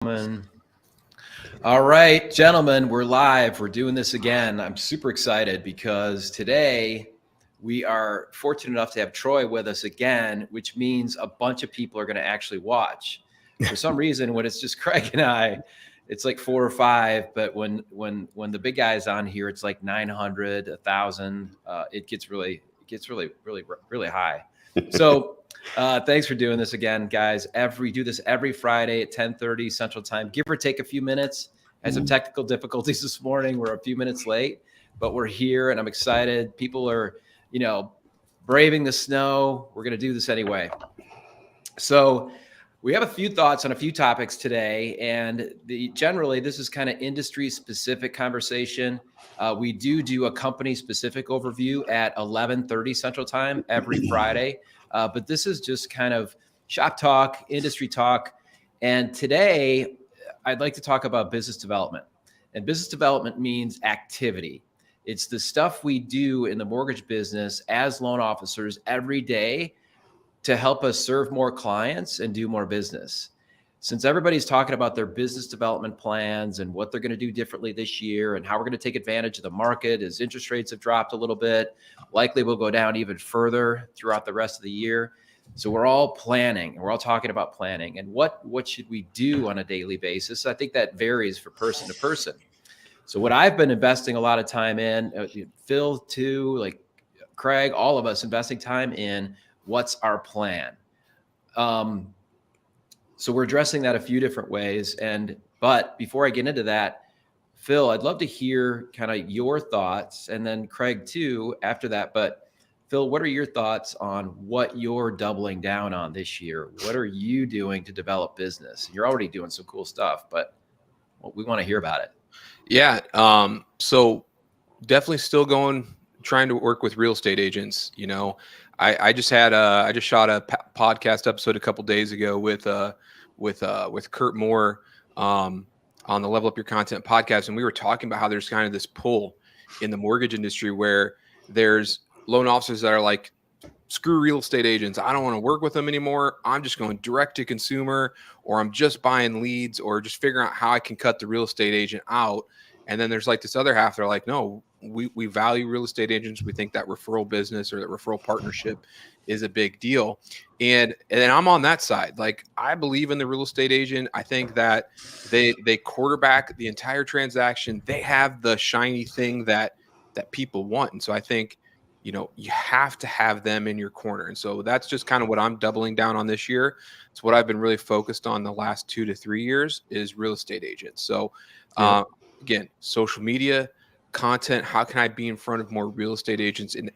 Gentlemen. All right, gentlemen, we're live. We're doing this again. I'm super excited because today we are fortunate enough to have Troy with us again, which means a bunch of people are going to actually watch. For some reason, when it's just Craig and I, it's like 4 or 5. But when the big guy's on here, it's like 900, 1,000. It gets really high. So. Thanks for doing this again, guys. Do this every Friday at 10:30 Central Time, give or take a few minutes. Had some technical difficulties this morning. We're a few minutes late, but we're here and I'm excited. People are, braving the snow. We're going to do this anyway. So we have a few thoughts on a few topics today, and generally this is kind of industry specific conversation. We do a company specific overview at 11:30 Central Time every Friday. But this is just kind of shop talk, industry talk. And today I'd like to talk about business development. And business development means activity. It's the stuff we do in the mortgage business as loan officers every day to help us serve more clients and do more business. Since everybody's talking about their business development plans and what they're going to do differently this year and how we're going to take advantage of the market as interest rates have dropped a little bit, likely will go down even further throughout the rest of the year. So we're all planning and we're all talking about planning and what should we do on a daily basis. I think that varies from person to person. So what I've been investing a lot of time in, Phil too, like Craig, all of us investing time in what's our plan. So we're addressing that a few different ways. But before I get into that, Phil, I'd love to hear kind of your thoughts, and then Craig too after that. But Phil, what are your thoughts on what you're doubling down on this year? What are you doing to develop business? You're already doing some cool stuff, but we want to hear about it. Yeah. So definitely still trying to work with real estate agents. I just shot a podcast episode a couple days ago with Kurt Moore on the Level Up Your Content podcast, and we were talking about how there's kind of this pull in the mortgage industry where there's loan officers that are like, screw real estate agents, I don't want to work with them anymore, I'm just going direct to consumer, or I'm just buying leads, or just figuring out how I can cut the real estate agent out. And then there's like this other half, they're like, no, we value real estate agents. We think that referral business or that referral partnership is a big deal. And then I'm on that side. Like, I believe in the real estate agent. I think that they quarterback the entire transaction. They have the shiny thing that people want. And so I think, you have to have them in your corner. And so that's just kind of what I'm doubling down on this year. It's what I've been really focused on the last 2 to 3 years is real estate agents. So again, social media, content, how can I be in front of more real estate agents and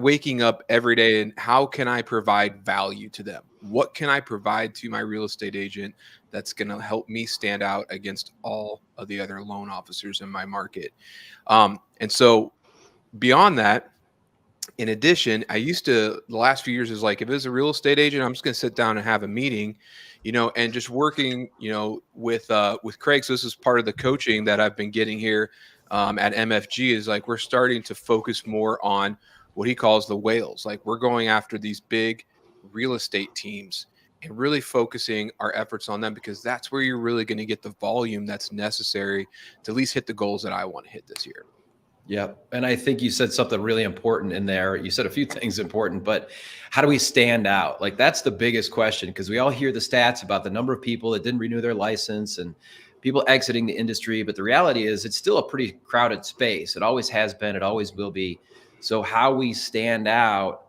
waking up every day, and how can I provide value to them? What can I provide to my real estate agent that's going to help me stand out against all of the other loan officers in my market? And so beyond that, in addition, the last few years is like, if it was a real estate agent, I'm just going to sit down and have a meeting, and just working, with Craig. So this is part of the coaching that I've been getting here at MFG is like, we're starting to focus more on what he calls the whales. Like, we're going after these big real estate teams and really focusing our efforts on them, because that's where you're really going to get the volume that's necessary to at least hit the goals that I want to hit this year. Yeah. And I think you said something really important in there. You said a few things important, but how do we stand out? Like, that's the biggest question, because we all hear the stats about the number of people that didn't renew their license and people exiting the industry. But the reality is it's still a pretty crowded space. It always has been. It always will be. So how we stand out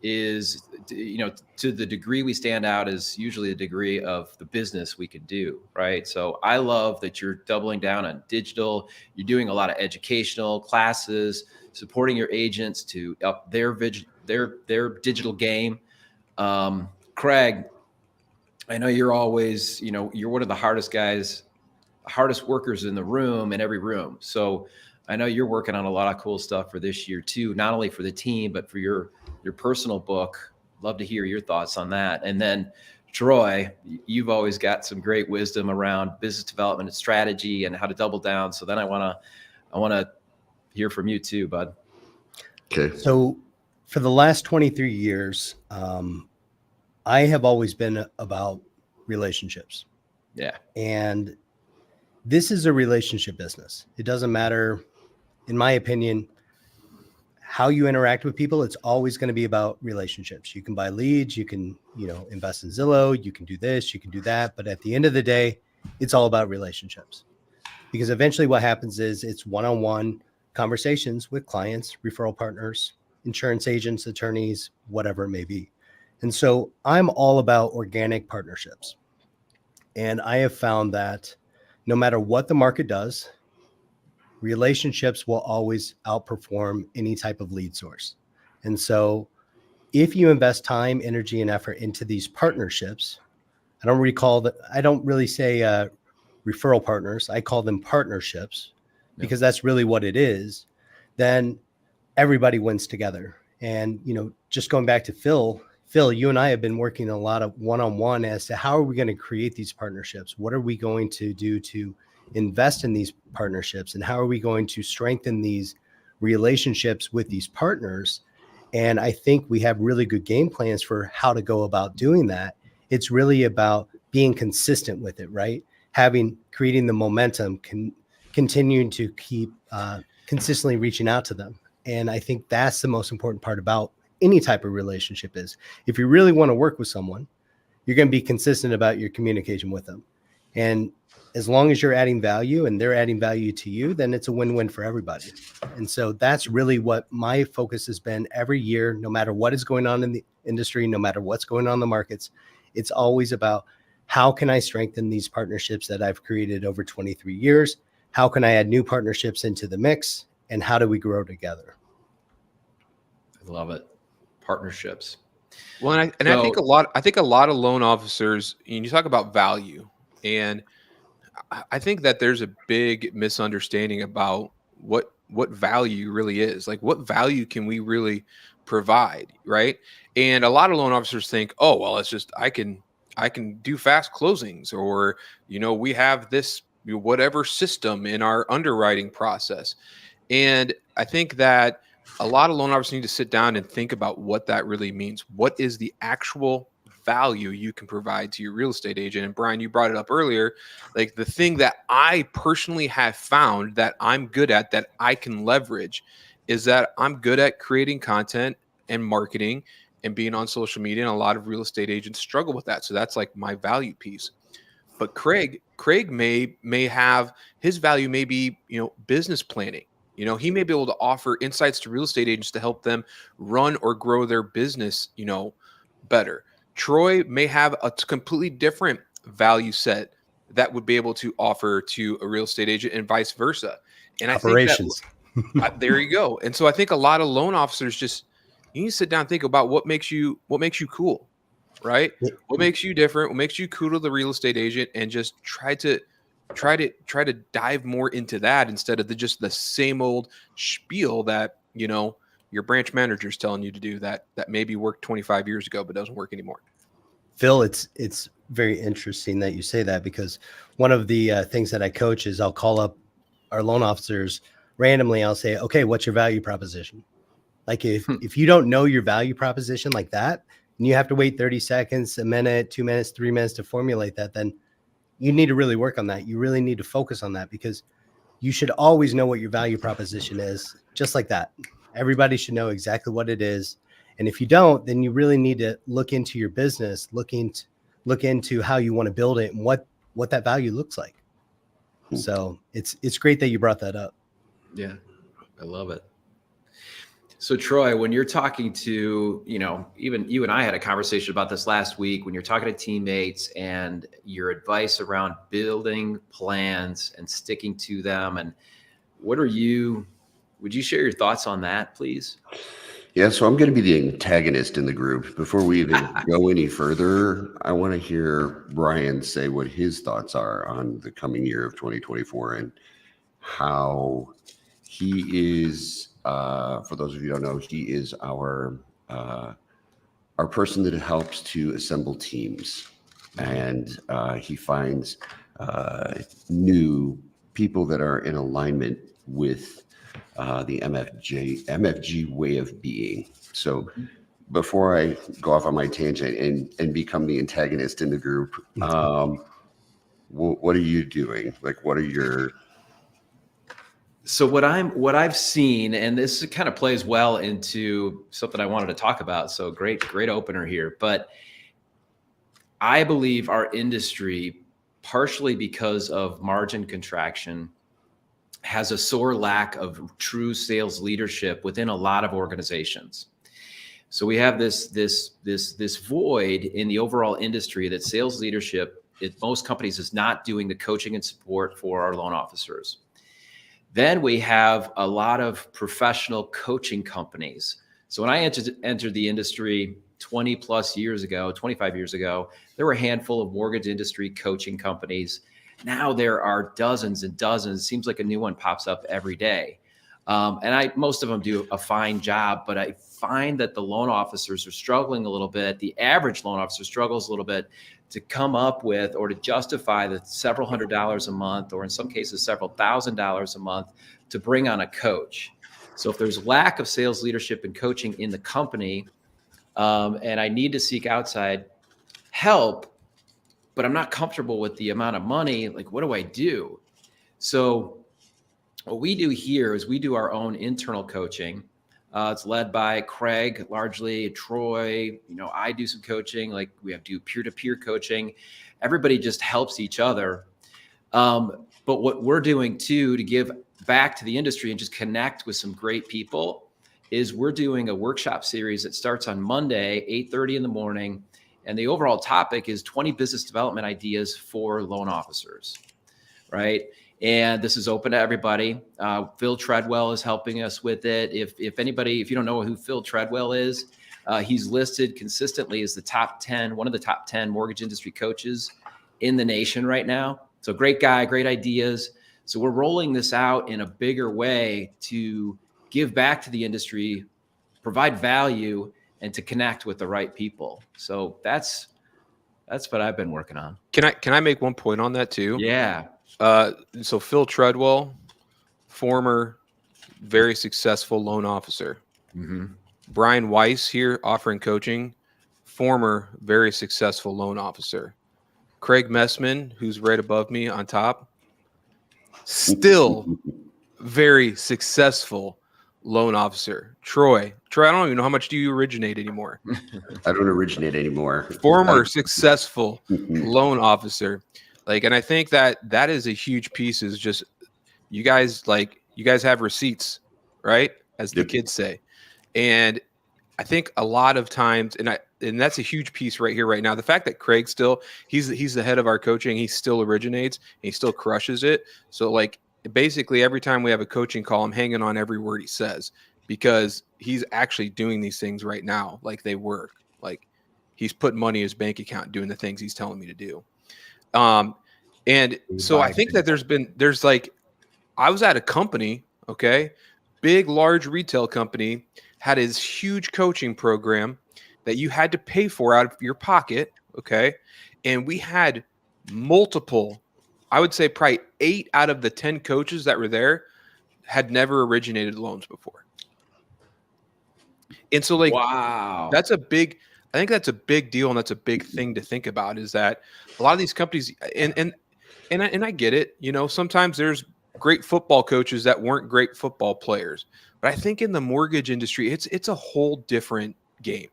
is, to the degree we stand out is usually the degree of the business we can do, right? So I love that you're doubling down on digital. You're doing a lot of educational classes, supporting your agents to up their digital game. Craig, I know you're always, you're one of the hardest workers in the room, in every room. So I know you're working on a lot of cool stuff for this year too, not only for the team, but for your personal book. Love to hear your thoughts on that. And then Troy, you've always got some great wisdom around business development and strategy and how to double down. So then I want to hear from you too, bud. Okay. So for the last 23 years, I have always been about relationships. Yeah. And this is a relationship business. It doesn't matter, in my opinion, how you interact with people. It's always going to be about relationships. You can buy leads, you can, invest in Zillow, you can do this, you can do that. But at the end of the day, it's all about relationships, because eventually what happens is it's one-on-one conversations with clients, referral partners, insurance agents, attorneys, whatever it may be. And so I'm all about organic partnerships. And I have found that no matter what the market does, relationships will always outperform any type of lead source. And so if you invest time, energy, and effort into these partnerships, I don't really say referral partners. I call them partnerships because that's really what it is. Then everybody wins together. And, just going back to Phil, you and I have been working a lot of one-on-one as to how are we going to create these partnerships? What are we going to do to invest in these partnerships? And how are we going to strengthen these relationships with these partners? And I think we have really good game plans for how to go about doing that. It's really about being consistent with it, right? Creating the momentum, continuing to keep consistently reaching out to them. And I think that's the most important part about any type of relationship is if you really want to work with someone, you're going to be consistent about your communication with them. And as long as you're adding value and they're adding value to you, then it's a win-win for everybody. And so that's really what my focus has been every year, no matter what is going on in the industry, no matter what's going on in the markets. It's always about how can I strengthen these partnerships that I've created over 23 years? How can I add new partnerships into the mix? And how do we grow together? I love it. Partnerships. Well, I think a lot of loan officers, you talk about value, and I think that there's a big misunderstanding about what value really is. Like, what value can we really provide, right? And a lot of loan officers think, oh, well, it's just I can do fast closings, or we have this whatever system in our underwriting process. And I think that a lot of loan officers need to sit down and think about what that really means. What is the actual value you can provide to your real estate agent? And Brian, you brought it up earlier, like the thing that I personally have found that I'm good at, that I can leverage, is that I'm good at creating content and marketing and being on social media. And a lot of real estate agents struggle with that. So that's like my value piece. But Craig may have, his value may be, business planning. He may be able to offer insights to real estate agents to help them run or grow their business, better. Troy may have a completely different value set that would be able to offer to a real estate agent, and vice versa. And operations. I think that, there you go. And so I think a lot of loan officers you need to sit down and think about what makes you cool, right? What makes you different? What makes you cool to the real estate agent, and just try to dive more into that instead of just the same old spiel that your branch manager is telling you to do that maybe worked 25 years ago but doesn't work anymore. Phil, it's very interesting that you say that, because one of the things that I coach is I'll call up our loan officers randomly. I'll say, okay, what's your value proposition? Like if you don't know your value proposition like that, and you have to wait 30 seconds, a minute, 2 minutes, 3 minutes to formulate that, then you need to really work on that. You really need to focus on that, because you should always know what your value proposition is, just like that. Everybody should know exactly what it is. And if you don't, then you really need to look into your business, look into how you want to build it and what that value looks like. So it's great that you brought that up. Yeah, I love it. So Troy, when you're talking to, even you and I had a conversation about this last week, when you're talking to teammates and your advice around building plans and sticking to them, and would you share your thoughts on that, please? Yeah, so I'm going to be the antagonist in the group. Before we even go any further, I want to hear Brian say what his thoughts are on the coming year of 2024 and how he is, for those of you who don't know, he is our person that helps to assemble teams. And he finds new people that are in alignment with the MFG way of being. So before I go off on my tangent and become the antagonist in the group, What are you doing? Like, what are your? So what I've seen, and this kind of plays well into something I wanted to talk about. So great opener here. But I believe our industry, partially because of margin contraction, has a sore lack of true sales leadership within a lot of organizations. So we have this void in the overall industry that sales leadership at most companies is not doing the coaching and support for our loan officers. Then we have a lot of professional coaching companies. So when I entered the industry 20 plus years ago, 25 years ago, there were a handful of mortgage industry coaching companies. Now there are dozens and dozens. It seems like a new one pops up every day. And most of them do a fine job, but I find that the loan officers are struggling a little bit. The average loan officer struggles a little bit to come up with or to justify the several $100s a month, or in some cases, several $1,000s a month to bring on a coach. So if there's lack of sales leadership and coaching in the company, and I need to seek outside help, but I'm not comfortable with the amount of money, like, what do I do? So what we do here is we do our own internal coaching. It's led by Craig, largely Troy. I do some coaching, like we do peer-to-peer coaching. Everybody just helps each other. But what we're doing too, to give back to the industry and just connect with some great people, is we're doing a workshop series that starts on Monday, 8:30 in the morning. And the overall topic is 20 business development ideas for loan officers, right? And this is open to everybody. Phil Treadwell is helping us with it. If you don't know who Phil Treadwell is, he's listed consistently as one of the top 10 mortgage industry coaches in the nation right now. So great guy, great ideas. So we're rolling this out in a bigger way to give back to the industry, provide value, and to connect with the right people. So that's what I've been working on. Can I make one point on that too? Yeah. So Phil Treadwell, former very successful loan officer. Mm-hmm. Brian Weiss here offering coaching, former very successful loan officer. Craig Messman, who's right above me on top, still very successful loan officer. Troy, I don't even know how much do you originate anymore. I don't originate anymore. Former successful loan officer. And I think that is a huge piece, is just you guys have receipts, right? As the kids say. And I think a lot of times, and that's a huge piece right here, right now. The fact that Craig he's the head of our coaching, he still originates, and he still crushes it. So basically every time we have a coaching call, I'm hanging on every word he says, because he's actually doing these things right now. Like they work. Like he's putting money in his bank account, doing the things he's telling me to do. And so I think that I was at a company, okay, big, large retail company, had his huge coaching program that you had to pay for out of your pocket. Okay. And we had multiple, I would say probably 8 out of the 10 coaches that were there had never originated loans before. And so wow, I think that's a big deal. And that's a big thing to think about, is that a lot of these companies, and I get it, sometimes there's great football coaches that weren't great football players, but I think in the mortgage industry, it's a whole different game.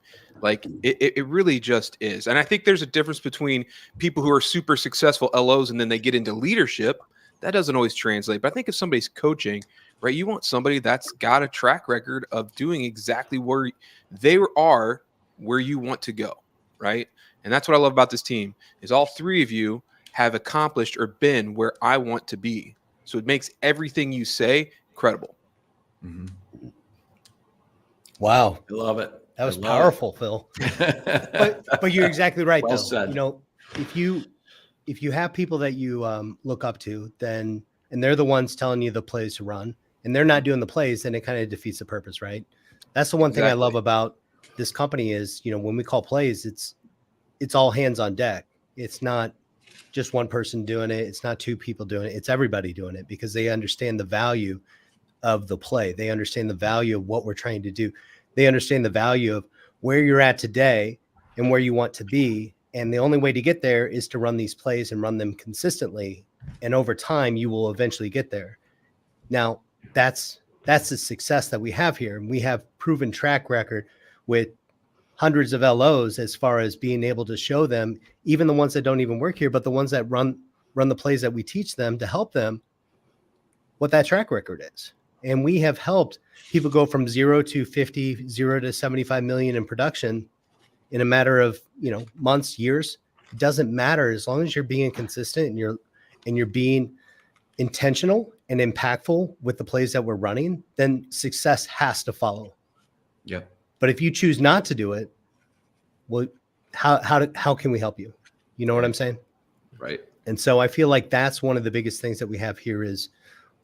It really just is. And I think there's a difference between people who are super successful LOs and then they get into leadership. That doesn't always translate. But I think if somebody's coaching, right, you want somebody that's got a track record of doing exactly where they are, where you want to go, right? And that's what I love about this team, is all 3 of you have accomplished or been where I want to be. So it makes everything you say credible. Mm-hmm. Wow. I love it. That was powerful, Phil. But you're exactly right, Well though. said. If you have people that you look up to, and they're the ones telling you the plays to run, and they're not doing the plays, then it kind of defeats the purpose, right? That's the one thing I love about this company is, when we call plays, it's all hands on deck. It's not just one person doing it. It's not 2 people doing it. It's everybody doing it, because they understand the value of the play. They understand the value of what we're trying to do. They understand the value of where you're at today and where you want to be, And the only way to get there is to run these plays and run them consistently. And over time, you will eventually get there. Now, that's the success that we have here. And we have proven track record with hundreds of LOs as far as being able to show them, even the ones that don't even work here, but the ones that run the plays that we teach them to help them, what that track record is. And we have helped people go from 0 to 50, 0 to 75 million in production in a matter of, months, years. It doesn't matter, as long as you're being consistent and you're being intentional and impactful with the plays that we're running, then success has to follow. Yep. But if you choose not to do it, well, how can we help you? You know what I'm saying? Right. And so I feel like that's one of the biggest things that we have here is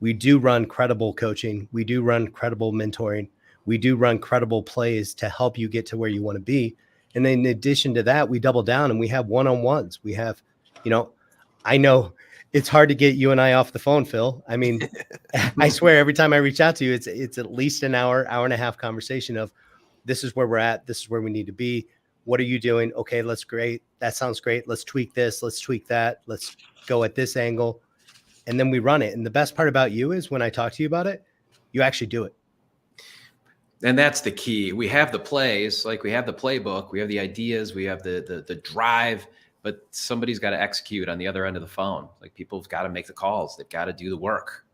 we do run credible coaching. We do run credible mentoring. We do run credible plays to help you get to where you want to be. And then in addition to that, we double down and we have one-on-ones. We have, I know it's hard to get you and I off the phone, Phil. I mean, I swear every time I reach out to you, it's at least an hour and a half conversation of this is where we're at. This is where we need to be. What are you doing? Okay, that's great. That sounds great. Let's tweak this. Let's tweak that. Let's go at this angle. And then we run it. And the best part about you is when I talk to you about it, you actually do it. And that's the key. We have the plays, like we have the playbook, we have the ideas, we have the drive, but somebody's got to execute on the other end of the phone. Like people have got to make the calls. They've got to do the work.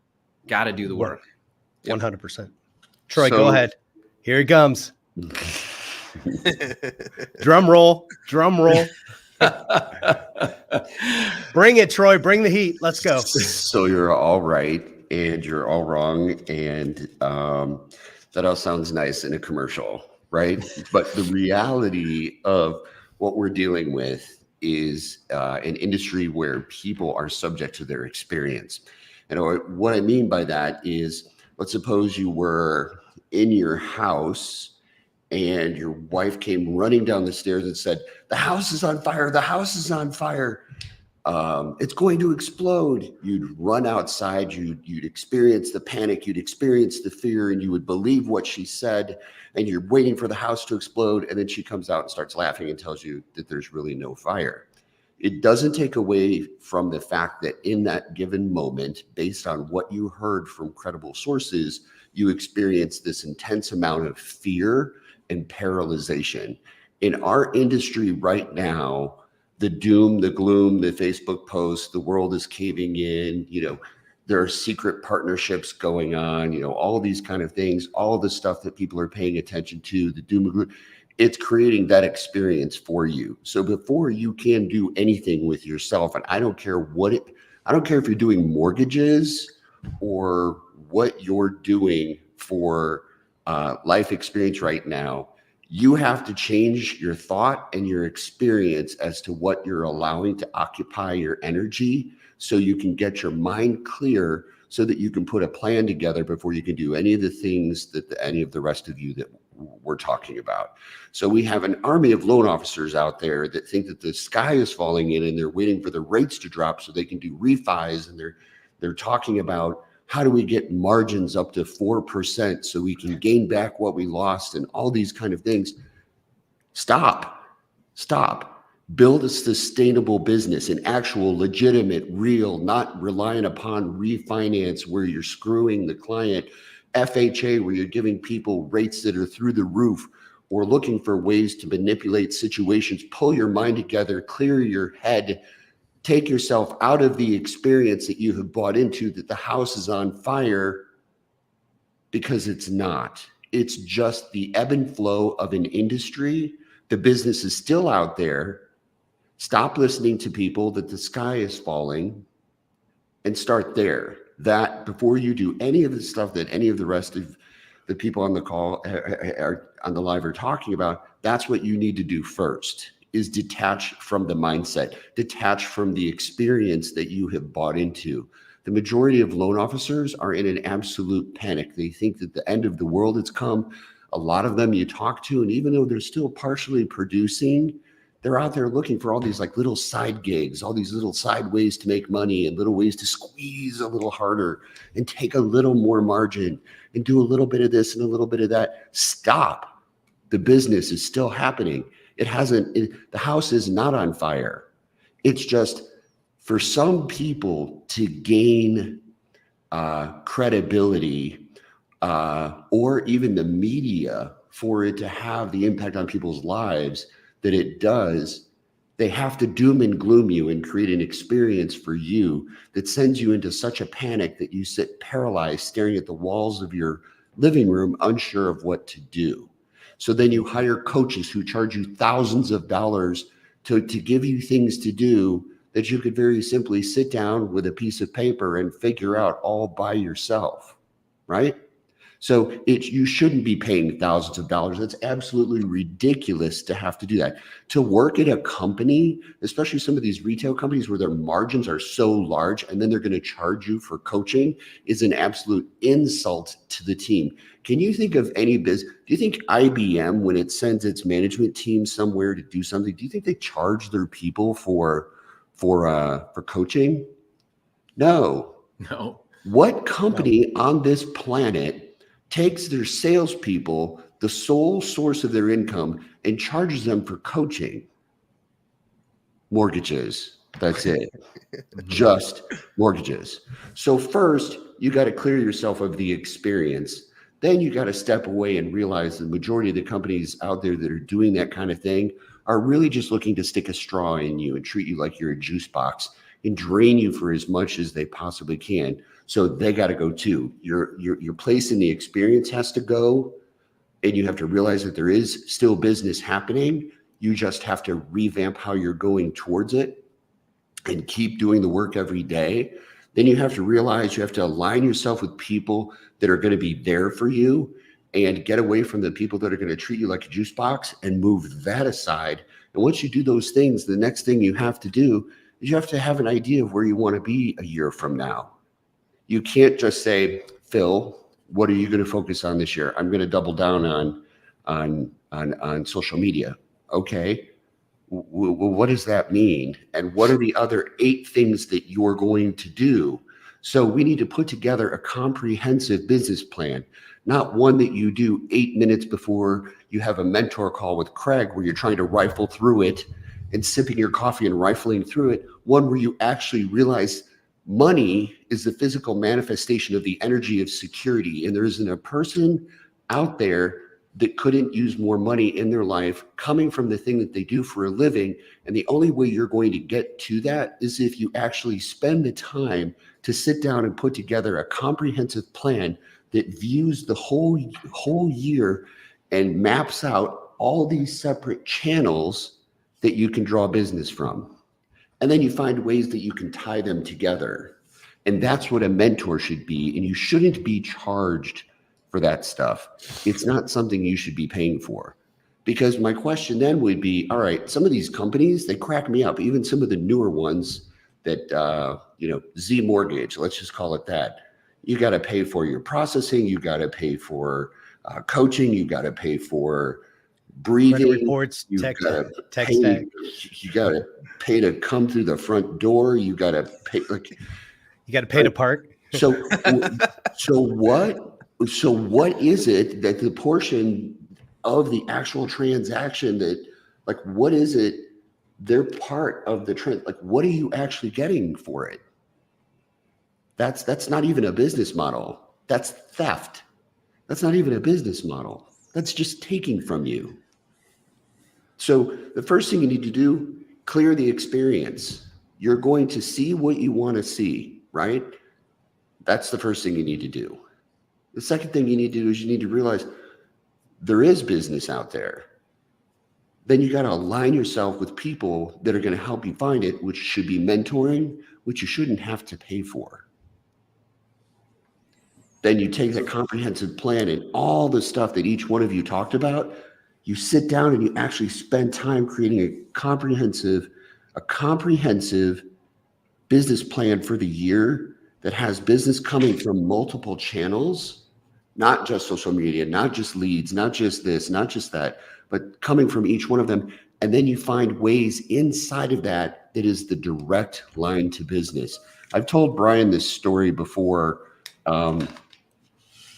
Got to do the work. 100%. Troy, go ahead. Here it comes. Drum roll. Bring it, Troy. Bring the heat. Let's go. So you're all right and you're all wrong. And that all sounds nice in a commercial, right? But the reality of what we're dealing with is an industry where people are subject to their experience. And what I mean by that is, let's suppose you were in your house and your wife came running down the stairs and said, "The house is on fire. The house is on fire. It's going to explode." You'd run outside. You'd experience the panic. You'd experience the fear, and you would believe what she said. And you're waiting for the house to explode. And then she comes out and starts laughing and tells you that there's really no fire. It doesn't take away from the fact that in that given moment, based on what you heard from credible sources, you experience this intense amount of fear and paralyzation. In our industry right now, the doom, the gloom, the Facebook posts, the world is caving in, there are secret partnerships going on, all these kind of things, all the stuff that people are paying attention to, the doom and gloom, it's creating that experience for you. So before you can do anything with yourself, and I don't care if you're doing mortgages or what you're doing for life experience right now, you have to change your thought and your experience as to what you're allowing to occupy your energy so you can get your mind clear so that you can put a plan together before you can do any of the things that any of the rest of you that we're talking about. So we have an army of loan officers out there that think that the sky is falling in and they're waiting for the rates to drop so they can do refis, and they're talking about how do we get margins up to 4% so we can gain back what we lost and all these kind of things. Stop. Build a sustainable business, an actual legitimate, real, not relying upon refinance where you're screwing the client, FHA where you're giving people rates that are through the roof, or looking for ways to manipulate situations. Pull your mind together, clear your head, take yourself out of the experience that you have bought into that the house is on fire, because it's not. It's just the ebb and flow of an industry. The business is still out there. Stop listening to people that the sky is falling and start there. That before you do any of the stuff that any of the rest of the people on the call are on the live are talking about, that's what you need to do first, is detach from the mindset, detach from the experience that you have bought into. The majority of loan officers are in an absolute panic. They think that the end of the world has come. A lot of them you talk to, and even though they're still partially producing, they're out there looking for all these like little side gigs, all these little side ways to make money and little ways to squeeze a little harder and take a little more margin and do a little bit of this and a little bit of that. Stop. The business is still happening. The house is not on fire. It's just for some people to gain credibility or even the media for it to have the impact on people's lives that it does. They have to doom and gloom you and create an experience for you that sends you into such a panic that you sit paralyzed staring at the walls of your living room, unsure of what to do. So then you hire coaches who charge you thousands of dollars to give you things to do that you could very simply sit down with a piece of paper and figure out all by yourself, right? So you shouldn't be paying thousands of dollars. That's absolutely ridiculous to have to do that. To work at a company, especially some of these retail companies where their margins are so large and then they're going to charge you for coaching, is an absolute insult to the team. Can you think of any business? Do you think IBM, when it sends its management team somewhere to do something, do you think they charge their people for coaching? No. No. What company on this planet takes their salespeople, the sole source of their income, and charges them for coaching? Mortgages. That's it. Just mortgages. So first, you got to clear yourself of the experience. Then you got to step away and realize the majority of the companies out there that are doing that kind of thing are really just looking to stick a straw in you and treat you like you're a juice box and drain you for as much as they possibly can. So they got to go too. Your place in the experience has to go, and you have to realize that there is still business happening. You just have to revamp how you're going towards it and keep doing the work every day. Then you have to realize you have to align yourself with people that are going to be there for you and get away from the people that are going to treat you like a juice box and move that aside. And once you do those things, the next thing you have to do is you have to have an idea of where you want to be a year from now. You can't just say, Phil, what are you going to focus on this year? I'm going to double down on social media. Okay. Well, what does that mean? And what are the other 8 things that you're going to do? So we need to put together a comprehensive business plan, not one that you do 8 minutes before you have a mentor call with Craig where you're trying to rifle through it and sipping your coffee and rifling through it. One where you actually realize money is the physical manifestation of the energy of security. And there isn't a person out there that couldn't use more money in their life coming from the thing that they do for a living. And the only way you're going to get to that is if you actually spend the time to sit down and put together a comprehensive plan that views the whole year and maps out all these separate channels that you can draw business from. And then you find ways that you can tie them together. And that's what a mentor should be. And you shouldn't be charged for that stuff. It's not something you should be paying for. Because my question then would be, all right, some of these companies, they crack me up. Even some of the newer ones that, Z Mortgage, let's just call it that. You got to pay for your processing. You got to pay for coaching. You got to pay for breathing. Credit reports, tech stack. You got to pay to come through the front door. You got to pay. You got to pay to park. So what is it that the portion of the actual transaction that, like, what is it? They're part of the trend. Like, what are you actually getting for it? That's not even a business model. That's theft. That's not even a business model. That's just taking from you. So the first thing you need to do, clear the experience. You're going to see what you want to see, right? That's the first thing you need to do. The second thing you need to do is you need to realize there is business out there. Then you got to align yourself with people that are going to help you find it, which should be mentoring, which you shouldn't have to pay for. Then you take that comprehensive plan and all the stuff that each one of you talked about, you sit down and you actually spend time creating a comprehensive business plan for the year that has business coming from multiple channels, not just social media, not just leads, not just this, not just that, but coming from each one of them. And then you find ways inside of that that is the direct line to business. I've told Brian this story before.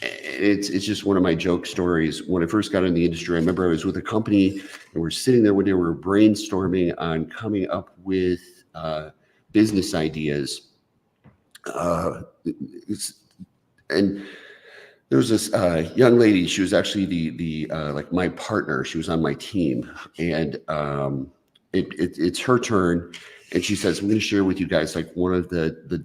it's just one of my joke stories. When I first got in the industry, I remember I was with a company and we're sitting there when they were brainstorming on coming up with business ideas. And there was this young lady. She was actually the like my partner. She was on my team, and it's her turn. And she says, "I'm going to share with you guys like one of the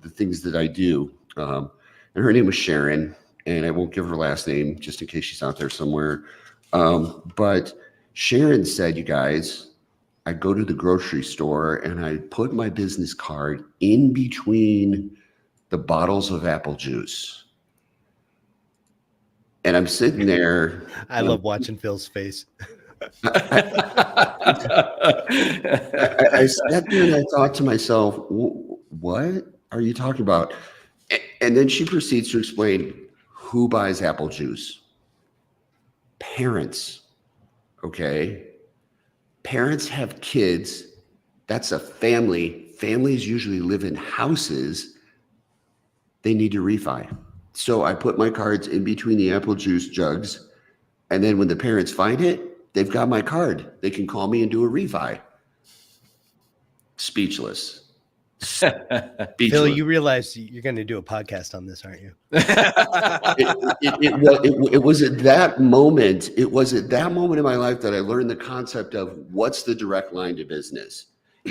things that I do." And her name was Sharon, and I won't give her last name just in case she's out there somewhere. But Sharon said, "You guys, I go to the grocery store and I put my business card in between the bottles of apple juice." And I'm sitting there. I love watching Phil's face. I sat there and I thought to myself, what are you talking about? And then she proceeds to explain who buys apple juice. Parents. Okay. Parents have kids. That's a family. Families usually live in houses. They need to refi. So I put my cards in between the apple juice jugs. And then when the parents find it, they've got my card. They can call me and do a refi. Speechless. Phil, you realize you're going to do a podcast on this, aren't you? It was at that moment. It was at that moment in my life that I learned the concept of what's the direct line to business.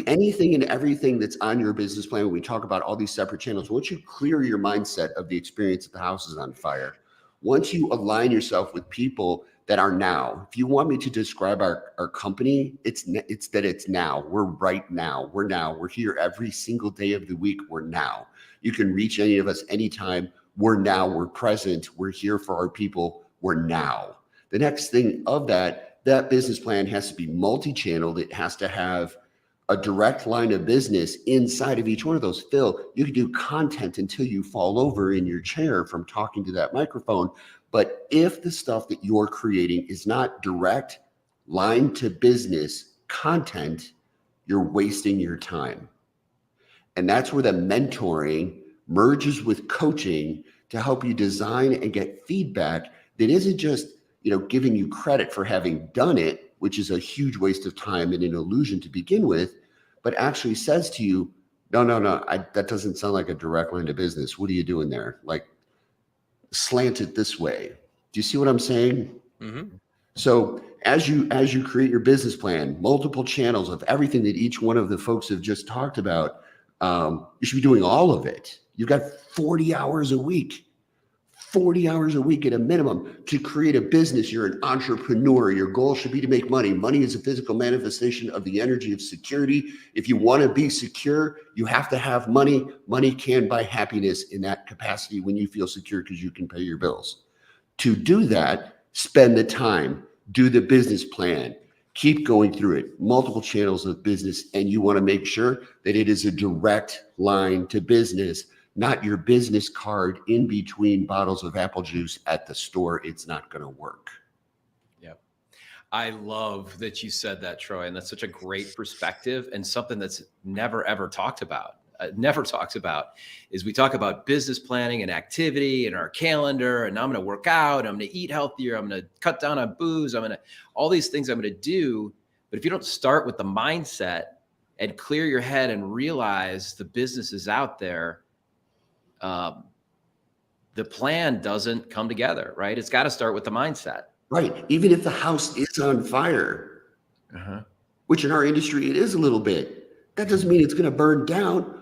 Anything and everything that's on your business plan, when we talk about all these separate channels, once you clear your mindset of the experience that the house is on fire, once you align yourself with people that are now, if you want me to describe our company, it's that it's now. We're right now. We're now. We're here every single day of the week. We're now. You can reach any of us anytime. We're now. We're present. We're here for our people. We're now. The next thing of that business plan has to be multi-channeled. It has to have a direct line of business inside of each one of those. Phil, you can do content until you fall over in your chair from talking to that microphone. But if the stuff that you're creating is not direct line to business content, you're wasting your time. And that's where the mentoring merges with coaching to help you design and get feedback that isn't just, giving you credit for having done it, which is a huge waste of time and an illusion to begin with, but actually says to you, no, that doesn't sound like a direct line to business. What are you doing there? Like, slant it this way. Do you see what I'm saying? Mm-hmm. So as you create your business plan, multiple channels of everything that each one of the folks have just talked about, you should be doing all of it. You've got 40 hours a week. 40 hours a week at a minimum to create a business. You're an entrepreneur. Your goal should be to make money. Money is a physical manifestation of the energy of security. If you want to be secure, you have to have money. Money can buy happiness in that capacity when you feel secure because you can pay your bills. To do that, spend the time, do the business plan, keep going through it, multiple channels of business, and you want to make sure that it is a direct line to business, not your business card in between bottles of apple juice at the store. It's not going to work. Yep. I love that you said that, Troy. And that's such a great perspective and something that's never, ever talked about. Is we talk about business planning and activity and our calendar. And I'm going to work out. I'm going to eat healthier. I'm going to cut down on booze. All these things I'm going to do. But if you don't start with the mindset and clear your head and realize the business is out there, the plan doesn't come together, right? It's got to start with the mindset. Right. Even if the house is on fire, which in our industry, it is a little bit, that doesn't mean it's going to burn down.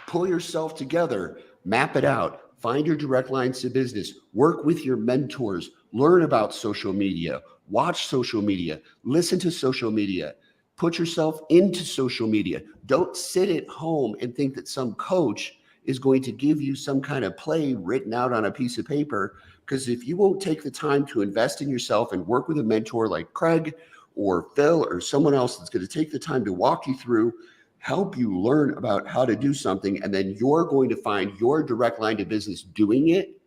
Pull yourself together, map it out, find your direct lines to business, work with your mentors, learn about social media, watch social media, listen to social media, put yourself into social media. Don't sit at home and think that some coach is going to give you some kind of play written out on a piece of paper. Because if you won't take the time to invest in yourself and work with a mentor like Craig or Phil or someone else that's going to take the time to walk you through, help you learn about how to do something, and then you're going to find your direct line to business doing it,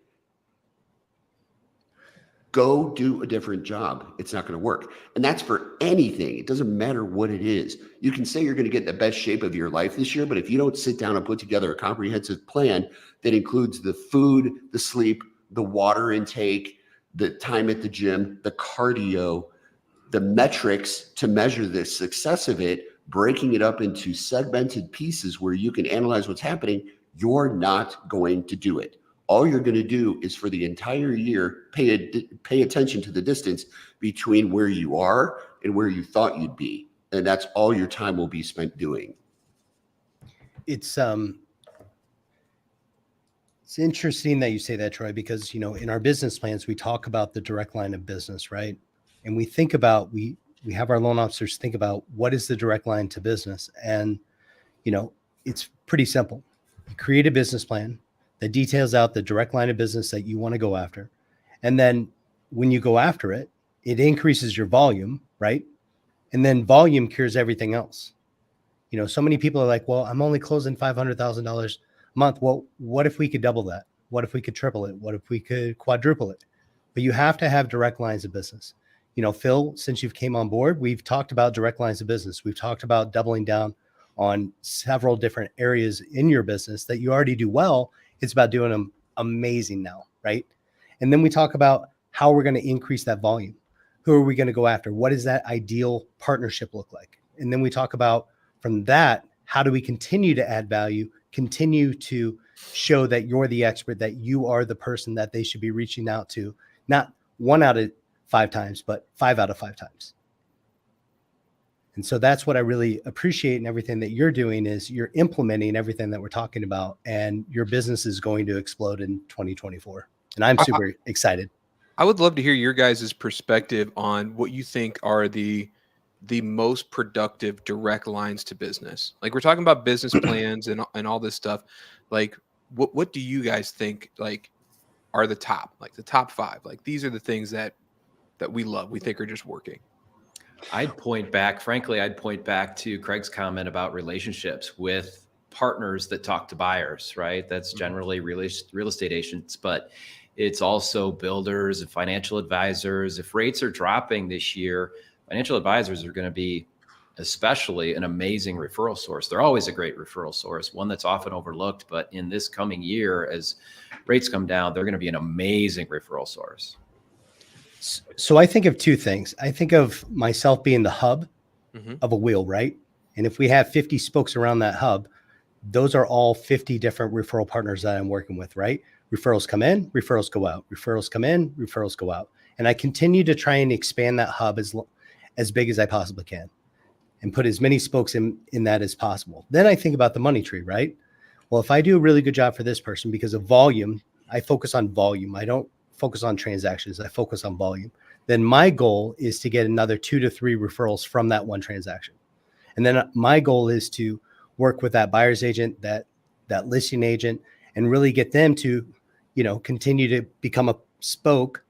go do a different job. It's not going to work. And that's for anything. It doesn't matter what it is. You can say you're going to get the best shape of your life this year, but if you don't sit down and put together a comprehensive plan that includes the food, the sleep, the water intake, the time at the gym, the cardio, the metrics to measure the success of it, breaking it up into segmented pieces where you can analyze what's happening, you're not going to do it. All you're going to do is for the entire year, pay attention to the distance between where you are and where you thought you'd be. And that's all your time will be spent doing. It's interesting that you say that, Troy, because, you know, in our business plans, we talk about the direct line of business, right? And we think about, we have our loan officers think about what is the direct line to business. And, you know, it's pretty simple. You create a business plan that details out the direct line of business that you want to go after. And then when you go after it, it increases your volume, right? And then volume cures everything else. You know, so many people are like, well, I'm only closing $500,000 a month. Well, what if we could double that? What if we could triple it? What if we could quadruple it? But you have to have direct lines of business. You know, Phil, since you've came on board, we've talked about direct lines of business. We've talked about doubling down on several different areas in your business that you already do well. It's about doing them amazing now, right? And then we talk about how we're going to increase that volume. Who are we going to go after? What does that ideal partnership look like? And then we talk about from that, how do we continue to add value, continue to show that you're the expert, that you are the person that they should be reaching out to, not 1 out of 5 times, but 5 out of 5 times. And so that's what I really appreciate in everything that you're doing is you're implementing everything that we're talking about, and your business is going to explode in 2024. And I'm super excited. I would love to hear your guys' perspective on what you think are the most productive direct lines to business. Like, we're talking about business plans and all this stuff. Like, what do you guys think, like, are the top 5? Like, these are the things that we love, we think are just working. I'd point back to Craig's comment about relationships with partners that talk to buyers, right? That's generally real estate agents, but it's also builders and financial advisors. If rates are dropping this year, financial advisors are going to be especially an amazing referral source. They're always a great referral source, one that's often overlooked, but in this coming year, as rates come down, they're going to be an amazing referral source. So I think of 2 things. I think of myself being the hub Mm-hmm. of a wheel, right? And if we have 50 spokes around that hub, those are all 50 different referral partners that I'm working with, right? Referrals come in, referrals go out, referrals come in, referrals go out. And I continue to try and expand that hub as big as I possibly can and put as many spokes in that as possible. Then I think about the money tree, right? Well, if I do a really good job for this person because of volume, I focus on volume. I don't focus on transactions. I focus on volume. Then my goal is to get another 2 to 3 referrals from that one transaction. And then my goal is to work with that buyer's agent, that listing agent, and really get them to, you know, continue to become a spoke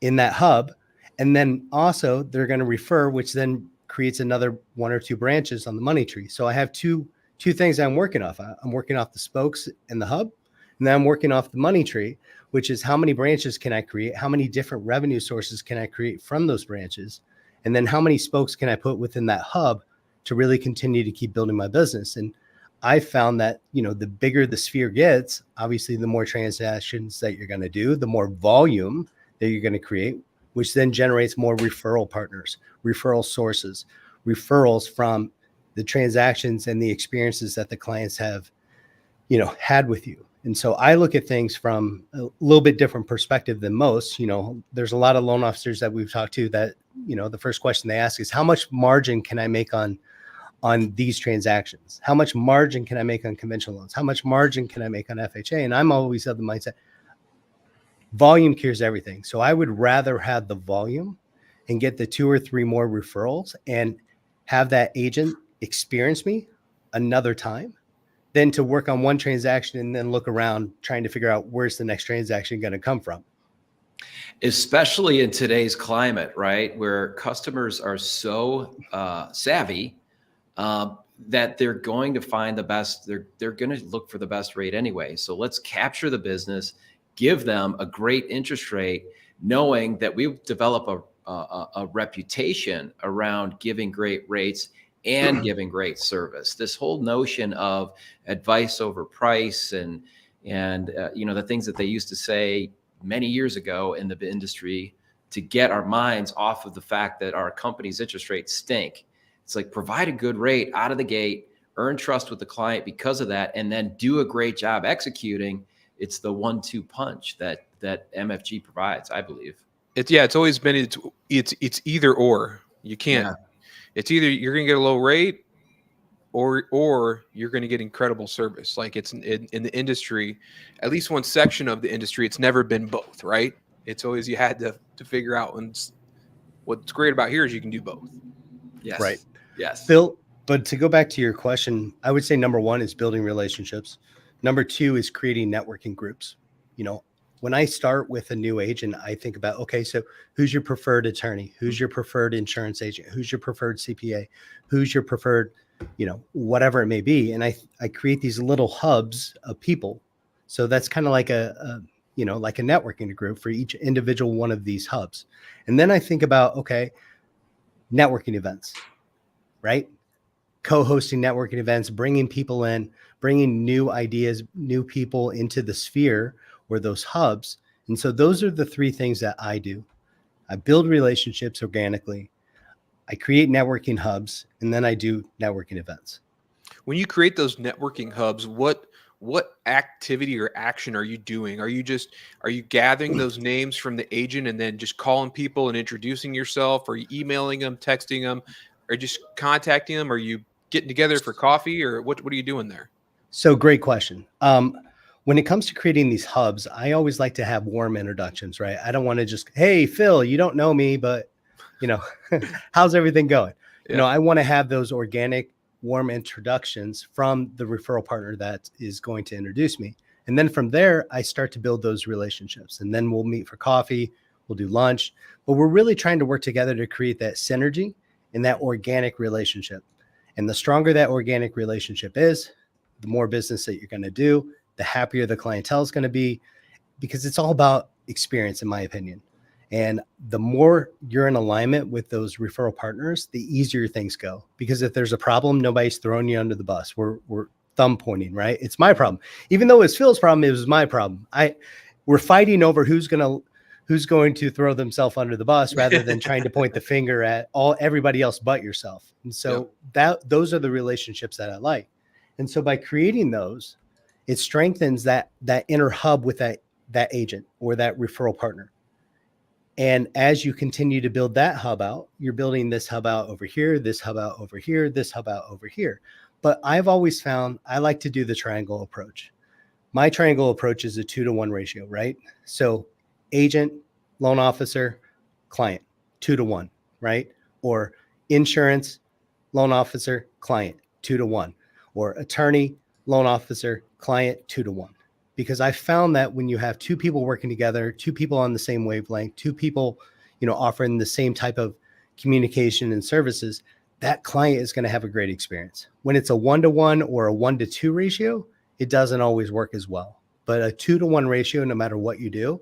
in that hub. And then also they're going to refer, which then creates another 1 or 2 branches on the money tree. So I have two things I'm working off. I'm working off the spokes in the hub, and then I'm working off the money tree, which is how many branches can I create? How many different revenue sources can I create from those branches? And then how many spokes can I put within that hub to really continue to keep building my business? And I found that, you know, the bigger the sphere gets, obviously the more transactions that you're going to do, the more volume that you're going to create, which then generates more referral partners, referral sources, referrals from the transactions and the experiences that the clients have, you know, had with you. And so I look at things from a little bit different perspective than most. You know, there's a lot of loan officers that we've talked to that, you know, the first question they ask is, how much margin can I make on these transactions? How much margin can I make on conventional loans? How much margin can I make on FHA? And I'm always of the mindset, volume cures everything. So I would rather have the volume and get the 2 or 3 more referrals and have that agent experience me another time than to work on one transaction and then look around trying to figure out where's the next transaction going to come from. Especially in today's climate, right? Where customers are so savvy that they're going to find the best, they're going to look for the best rate anyway. So let's capture the business, give them a great interest rate, knowing that we've developed a reputation around giving great rates and giving great service. This whole notion of advice over price and you know, the things that they used to say many years ago in the industry to get our minds off of the fact that our company's interest rates stink. It's like provide a good rate out of the gate, earn trust with the client because of that, and then do a great job executing. It's the 1-2 punch that MFG provides, I believe. It's always been it's either or. You can't. Yeah. It's either you're going to get a low rate or you're going to get incredible service. Like it's in the industry, at least one section of the industry, it's never been both, right? It's always you had to figure out. And what's great about here is you can do both. Yes. Right. Yes. Phil, but to go back to your question, I would say number one is building relationships. Number two is creating networking groups. You know, when I start with a new agent, I think about, okay, so who's your preferred attorney? Who's your preferred insurance agent? Who's your preferred CPA? Who's your preferred, you know, whatever it may be. And I create these little hubs of people. So that's kind of like like a networking group for each individual one of these hubs. And then I think about, okay, networking events, right? Co-hosting networking events, bringing people in, bringing new ideas, new people into the sphere or those hubs. And so those are the three things that I do. I build relationships organically. I create networking hubs, and then I do networking events. When you create those networking hubs, what activity or action are you doing? Are you gathering those names from the agent and then just calling people and introducing yourself? Are you emailing them, texting them, or just contacting them? Are you getting together for coffee, or what are you doing there? So great question. When it comes to creating these hubs, I always like to have warm introductions, right? I don't want to just, hey, Phil, you don't know me, but you know, how's everything going? Yeah. You know, I want to have those organic, warm introductions from the referral partner that is going to introduce me. And then from there, I start to build those relationships. And then we'll meet for coffee, we'll do lunch, but we're really trying to work together to create that synergy and that organic relationship. And the stronger that organic relationship is, the more business that you're going to do, the happier the clientele is going to be, because it's all about experience, in my opinion. And the more you're in alignment with those referral partners, the easier things go. Because if there's a problem, nobody's throwing you under the bus. We're thumb pointing, right? It's my problem. Even though it's Phil's problem, it was my problem. We're fighting over who's going to throw themselves under the bus rather than trying to point the finger at everybody else but yourself. And so those are the relationships that I like. And so by creating those, it strengthens that inner hub with that agent or that referral partner. And as you continue to build that hub out, you're building this hub out over here, this hub out over here, this hub out over here. But I've always found I like to do the triangle approach. My triangle approach is a 2-to-1 ratio, right? So agent, loan officer, client, 2-to-1, right? Or insurance, loan officer, client, 2-to-1. Or attorney, loan officer, client, 2-to-1. Because I found that when you have two people working together, two people on the same wavelength, two people, offering the same type of communication and services, that client is going to have a great experience. When it's a 1-to-1 or a 1-to-2 ratio, it doesn't always work as well. But a 2-to-1 ratio, no matter what you do,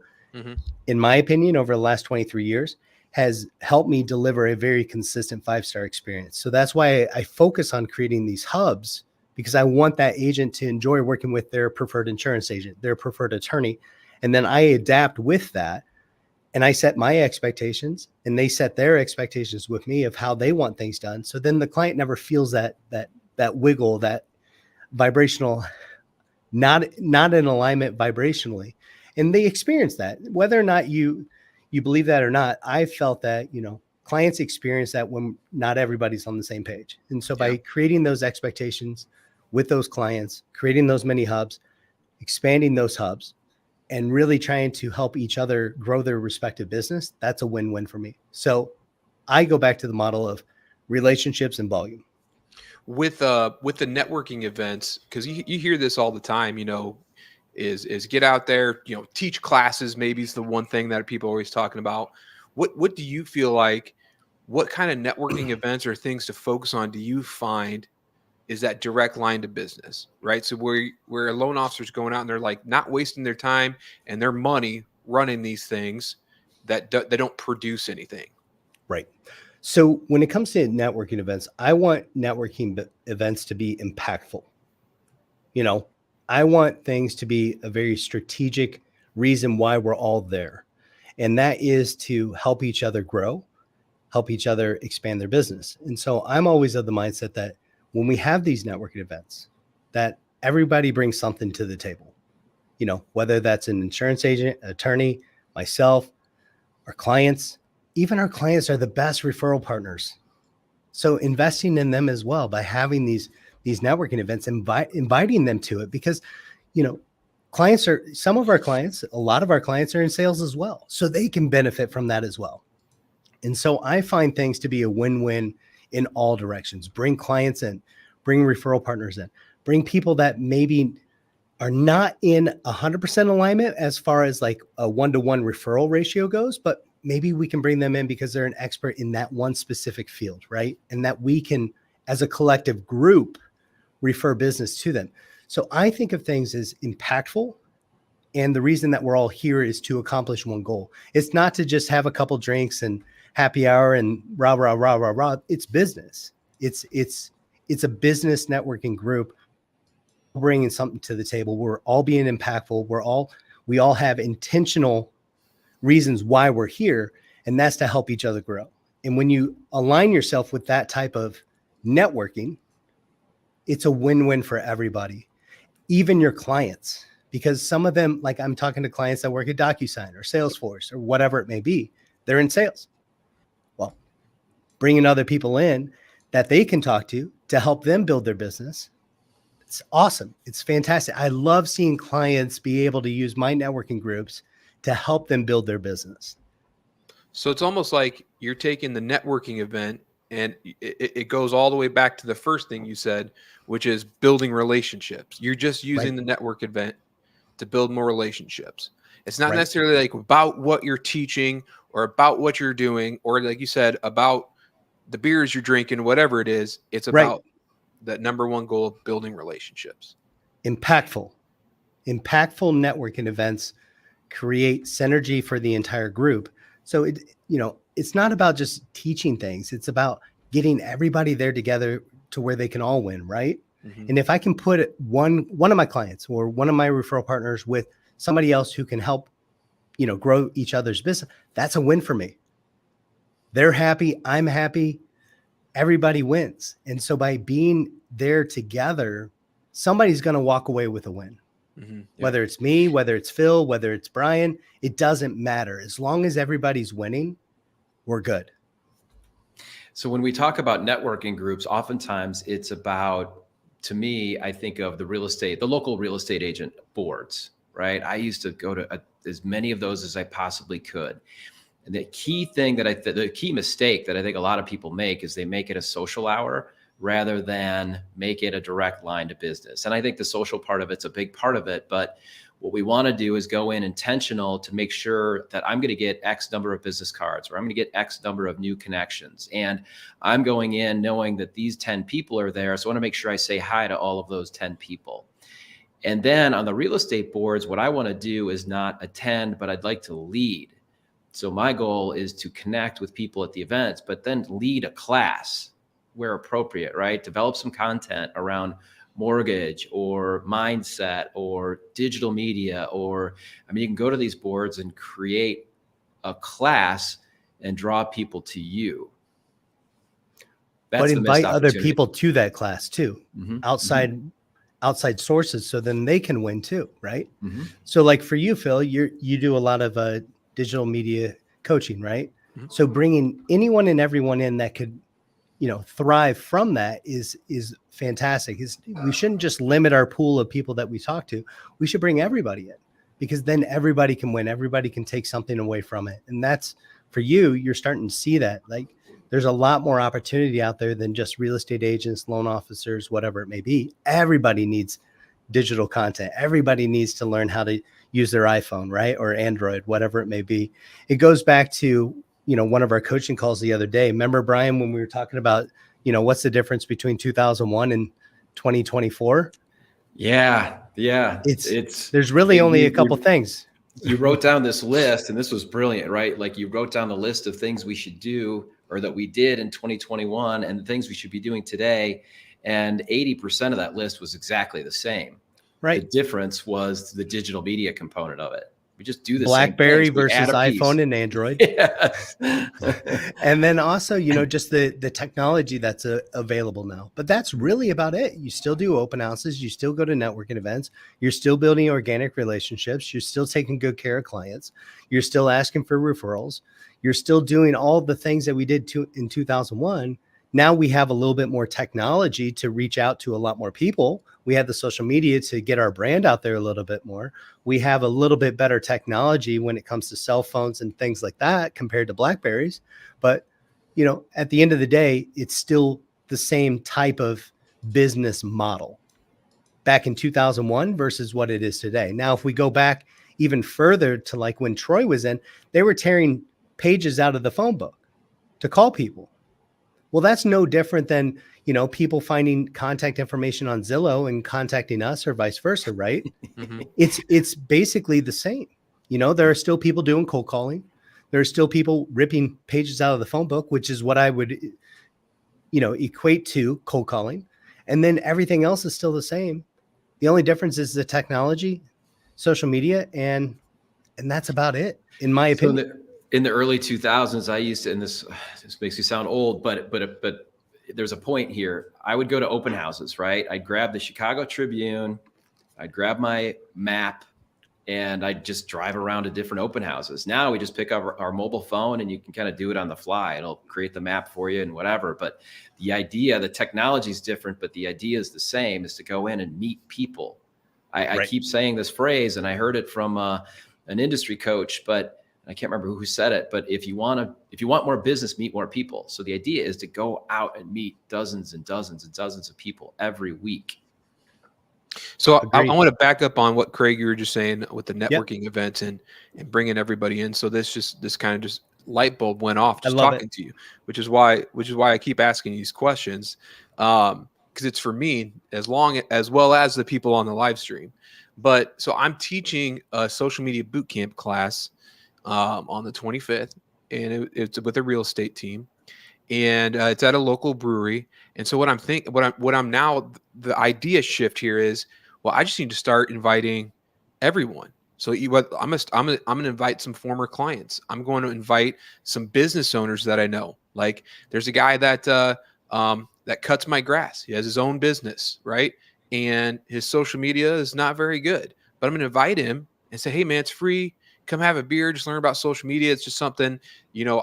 in my opinion, over the last 23 years, has helped me deliver a very consistent 5-star experience. So that's why I focus on creating these hubs, because I want that agent to enjoy working with their preferred insurance agent, their preferred attorney. And then I adapt with that, and I set my expectations and they set their expectations with me of how they want things done. So then the client never feels that wiggle, that vibrational, not in alignment vibrationally. And they experience that, whether or not you believe that or not. I felt that, clients experience that when not everybody's on the same page. And so by creating those expectations with those clients, creating those mini hubs, expanding those hubs, and really trying to help each other grow their respective business, that's a win-win for me. So I go back to the model of relationships and volume. With the networking events, because you hear this all the time, is get out there, teach classes. Maybe is the one thing that people are always talking about. What do you feel like? What kind of networking events or things to focus on do you find is that direct line to business, right? So where a loan officer's going out and they're like not wasting their time and their money running these things that they don't produce anything. Right. So when it comes to networking events, I want networking events to be impactful. I want things to be a very strategic reason why we're all there. And that is to help each other grow, help each other expand their business. And so I'm always of the mindset that when we have these networking events, that everybody brings something to the table, whether that's an insurance agent, attorney, myself, our clients. Even our clients are the best referral partners. So investing in them as well by having these networking events, inviting them to it, because, some of our clients, a lot of our clients are in sales as well. So they can benefit from that as well. And so I find things to be a win-win in all directions. Bring clients in, bring referral partners in, bring people that maybe are not in 100% alignment as far as like a 1-to-1 referral ratio goes, but maybe we can bring them in because they're an expert in that one specific field, right? And that we can, as a collective group, refer business to them. So I think of things as impactful. And the reason that we're all here is to accomplish one goal. It's not to just have a couple drinks and happy hour and rah, rah, rah, rah, rah. It's business. It's a business networking group bringing something to the table. We're all being impactful. We all have intentional reasons why we're here, and that's to help each other grow. And when you align yourself with that type of networking, it's a win-win for everybody, even your clients, because some of them, like I'm talking to clients that work at DocuSign or Salesforce or whatever it may be, they're in sales. Well, bringing other people in that they can talk to help them build their business, it's awesome. It's fantastic. I love seeing clients be able to use my networking groups to help them build their business. So it's almost like you're taking the networking event and it goes all the way back to the first thing you said, which is building relationships. You're just using the network event to build more relationships. It's not necessarily like about what you're teaching or about what you're doing, or like you said, about the beers you're drinking, whatever it is. It's about that number one goal of building relationships. Impactful networking events create synergy for the entire group. So it's not about just teaching things. It's about getting everybody there together to where they can all win, right? Mm-hmm. And if I can put one of my clients or one of my referral partners with somebody else who can help, grow each other's business, that's a win for me. They're happy, I'm happy, everybody wins. And so by being there together, somebody's going to walk away with a win. Mm-hmm. Yeah. Whether it's me, whether it's Phil, whether it's Brian, it doesn't matter. As long as everybody's winning, we're good. So when we talk about networking groups, oftentimes it's about, to me, I think of the local real estate agent boards, right? I used to go to as many of those as I possibly could. And the key thing the key mistake that I think a lot of people make is they make it a social hour rather than make it a direct line to business. And I think the social part of it's a big part of it, but what we want to do is go in intentional to make sure that I'm going to get X number of business cards, or I'm going to get X number of new connections. And I'm going in knowing that these 10 people are there. So I want to make sure I say hi to all of those 10 people. And then on the real estate boards, what I want to do is not attend, but I'd like to lead. So my goal is to connect with people at the events, but then lead a class where appropriate, right? Develop some content around mortgage or mindset or digital media, you can go to these boards and create a class and draw people to you. But invite other people to that class too, mm-hmm. outside sources, so then they can win too, right? Mm-hmm. So like for you, Phil, you do a lot of digital media coaching, right? Mm-hmm. So bringing anyone and everyone in that could, thrive from that is fantastic. We shouldn't just limit our pool of people that we talk to. We should bring everybody in, because then everybody can win. Everybody can take something away from it. And that's, for you, you're starting to see that. Like, there's a lot more opportunity out there than just real estate agents, loan officers, whatever it may be. Everybody needs digital content. Everybody needs to learn how to use their iPhone, right? Or Android, whatever it may be. It goes back to, one of our coaching calls the other day. Remember, Brian, when we were talking about, what's the difference between 2001 and 2024? Yeah. There's really only a couple things. You wrote down this list, and this was brilliant, right? Like, you wrote down the list of things we should do, or that we did in 2021, and the things we should be doing today. And 80% of that list was exactly the same. Right. The difference was the digital media component of it. We just do the BlackBerry same things. We add versus a piece. iPhone and Android. Yes. And then also, just the technology that's available now. But that's really about it. You still do open houses. You still go to networking events. You're still building organic relationships. You're still taking good care of clients. You're still asking for referrals. You're still doing all the things that we did in 2001. Now we have a little bit more technology to reach out to a lot more people. We have the social media to get our brand out there a little bit more. We have a little bit better technology when it comes to cell phones and things like that compared to BlackBerries. But, at the end of the day, it's still the same type of business model back in 2001 versus what it is today. Now, if we go back even further to like when Troy was in, they were tearing pages out of the phone book to call people. Well, that's no different than, people finding contact information on Zillow and contacting us or vice versa, right? Mhm. It's basically the same. There are still people doing cold calling. There are still people ripping pages out of the phone book, which is what I would, equate to cold calling. And then everything else is still the same. The only difference is the technology, social media, and that's about it, in my So opinion. in the early 2000s, I used to, and this makes me sound old, but there's a point here. I would go to open houses, right? I'd grab the Chicago Tribune, I'd grab my map, and I'd just drive around to different open houses. Now we just pick up our mobile phone and you can kind of do it on the fly. It'll create the map for you and whatever. But the technology is different, but the idea is the same, is to go in and meet people. I Right. keep saying this phrase, and I heard it from an industry coach, but I can't remember who said it, but if you want more business, meet more people. So the idea is to go out and meet dozens and dozens and dozens of people every week. So I Agreed. want to back up on what Craig, you were just saying with the networking events and bringing everybody in. So this kind of just light bulb went off just love talking to you, which is why I keep asking these questions. Because it's for me as well as the people on the live stream. But so I'm teaching a social media boot camp class on the 25th, and it's with a real estate team, and it's at a local brewery. And so the idea shift here is, well, I just need to start inviting everyone. So I'm gonna invite some former clients. I'm going to invite some business owners that I know. Like there's a guy that that cuts my grass. He has his own business, right? And his social media is not very good, but I'm gonna invite him and say, hey man, it's free. Come have a beer, just learn about social media. It's just something,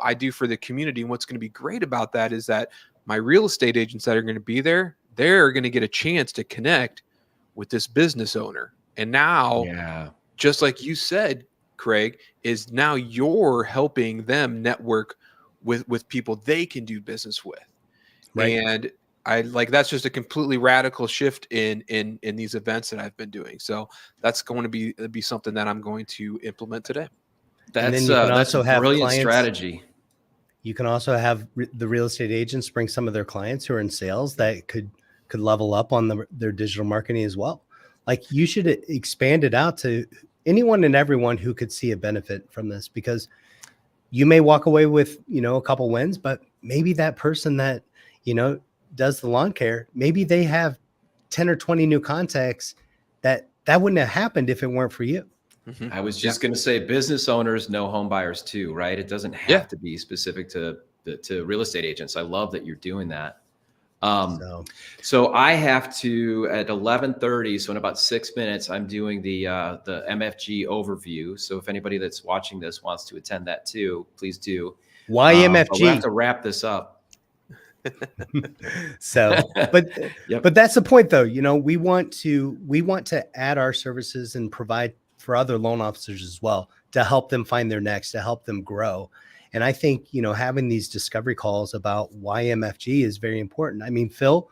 I do for the community. And what's going to be great about that is that my real estate agents that are going to be there, they're going to get a chance to connect with this business owner. And now, just like you said, Craig, is now you're helping them network with people they can do business with. Right. And that's just a completely radical shift in these events that I've been doing. So that's going to be something that I'm going to implement today. And then That's you can that's also a have brilliant clients- strategy. You can also have the real estate agents bring some of their clients who are in sales that could level up on their digital marketing as well. Like you should expand it out to anyone and everyone who could see a benefit from this, because you may walk away with, a couple wins, but maybe that person that, does the lawn care, maybe they have 10 or 20 new contacts that wouldn't have happened if it weren't for you. Mm-hmm. I was just going to say business owners know home buyers too, right? It doesn't have to be specific to real estate agents. I love that you're doing that. So I have to at 11:30. So in about 6 minutes, I'm doing the MFG overview. So if anybody that's watching this wants to attend that too, please do. Why But MFG? we'll have to wrap this up. But that's the point though. We want to add our services and provide for other loan officers as well to help them find their next, to help them grow. And I think, having these discovery calls about why MFG is very important. I mean, Phil,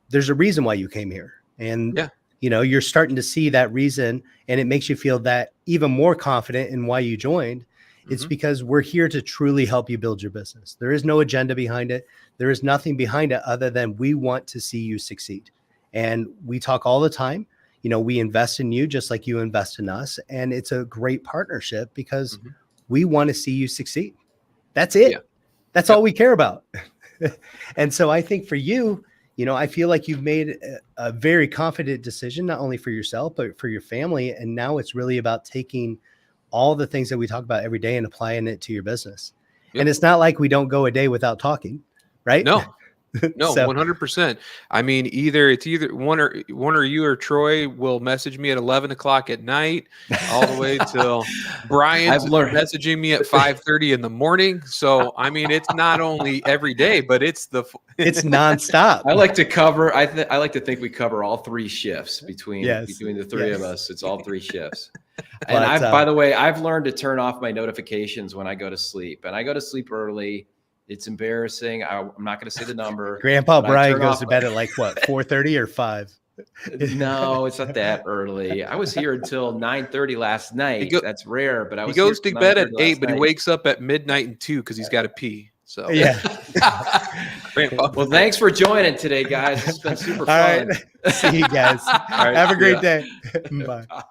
there's a reason why you came here, and you're starting to see that reason, and it makes you feel that even more confident in why you joined. It's because we're here to truly help you build your business. There is no agenda behind it. There is nothing behind it other than we want to see you succeed. And we talk all the time. We invest in you just like you invest in us. And it's a great partnership because we want to see you succeed. That's it. Yeah. That's all we care about. And so I think for you, I feel like you've made a very confident decision, not only for yourself, but for your family. And now it's really about taking all the things that we talk about every day and applying it to your business. Yep. And it's not like we don't go a day without talking, right? No, no, So- 100%. I mean, either one or you or Troy will message me at 11 o'clock at night, all the way till Brian's I've learned- messaging me at 5:30 in the morning. So, I mean, it's not only every day, but it's It's nonstop. I like to cover. I like to think we cover all three shifts between Yes. between the three of Yes. us. It's all three shifts. But, And I've, by the way, I've learned to turn off my notifications when I go to sleep, and I go to sleep early. It's embarrassing. I'm not going to say the number. Grandpa but I Brian turn goes off- to bed at like what, 4:30 or 5? No, it's not that early. I was here until 9:30 last night. go- That's rare, but I he was. goes here to till bed at 9:30 8, last but he night. wakes up at midnight and 2 because he's got to pee. So, Yeah. Grandpa. Well, thanks for joining today, guys. It's been super All fun. right. See you guys. right, Have a great yeah. day. Bye.